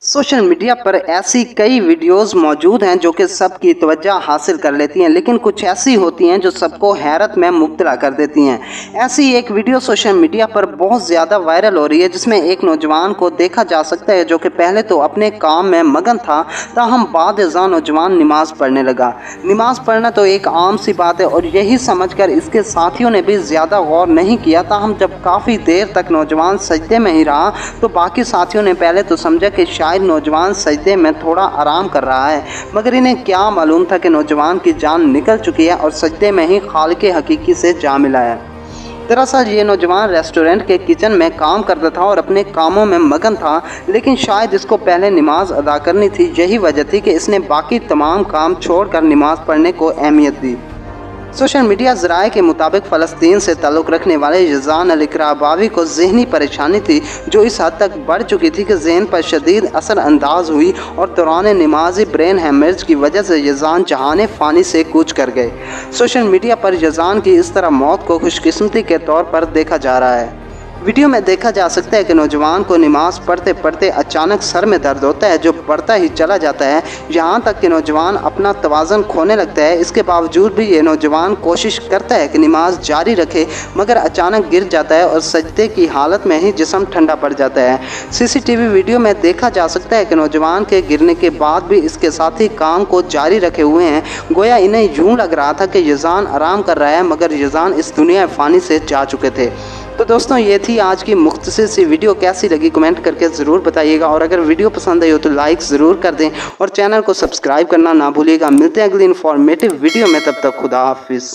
Social media पर ऐसी कई वीडियोस मौजूद हैं जो कि सबकी तवज्जो हासिल कर लेती हैं, लेकिन कुछ ऐसी होती हैं जो सबको हैरत में मुब्तला कर देती हैं। ऐसी एक वीडियो सोशल मीडिया पर बहुत ज़्यादा वायरल हो रही है, जिसमें एक नौजवान को देखा जा सकता है जो कि पहले तो अपने काम में मगन था, ताहम बाद अज़ां नौजवान नमाज़ पढ़ने लगा। नमाज़ पढ़ना तो एक आम सी बात है और यही समझकर इसके साथियों ने भी ज़्यादा गौर नहीं किया। ताहम जब काफ़ी देर तक नौजवान सजदे में ही रहा तो बाकी साथियों ने पहले तो समझा कि शायद नौजवान सजदे में थोड़ा आराम कर रहा है, मगर इन्हें क्या मालूम था कि नौजवान की जान निकल चुकी है और सजदे में ही खालिक़े हकीकी से जा मिला है। दरअसल ये नौजवान रेस्टोरेंट के किचन में काम करता था और अपने कामों में मगन था, लेकिन शायद इसको पहले नमाज अदा करनी थी। यही वजह थी कि इसने बाकी तमाम काम छोड़कर नमाज पढ़ने को अहमियत दी। सोशल मीडिया ज़राए के मुताबिक फ़लस्तीन से ताल्लुक़ रखने वाले यज़ान अल-इक़राबावी को ज़हनी परेशानी थी, जो इस हद तक बढ़ चुकी थी कि ज़हन पर शदीद असर अंदाज हुई और दौरान नमाज़ी ब्रेन हैमरेज की वजह से यज़ान जहान फ़ानी से कूच कर गए। सोशल मीडिया पर यज़ान की इस तरह मौत को खुशकिस्मती के तौर पर देखा जा रहा है। वीडियो में देखा जा सकता है कि नौजवान को नमाज पढ़ते पढ़ते अचानक सर में दर्द होता है, जो बढ़ता ही चला जाता है, यहाँ तक कि नौजवान अपना तवाज़ुन खोने लगता है। इसके बावजूद भी ये नौजवान कोशिश करता है कि नमाज जारी रखे, मगर अचानक गिर जाता है और सजदे की हालत में ही जिस्म ठंडा पड़ जाता है। CCTV वीडियो में देखा जा सकता है कि नौजवान के गिरने के बाद भी इसके साथी काम को जारी रखे हुए हैं, गोया इन्हें यूँ लग रहा था कि यज़ान आराम कर रहा है, मगर यज़ान इस दुनिया फ़ानी से जा चुके थे। तो दोस्तों, ये थी आज की मुख्तसर सी वीडियो। कैसी लगी कमेंट करके ज़रूर बताइएगा, और अगर वीडियो पसंद आई हो तो लाइक ज़रूर कर दें और चैनल को सब्सक्राइब करना ना भूलिएगा। मिलते हैं अगली इन्फॉर्मेटिव वीडियो में, तब तक खुदा हाफिज़।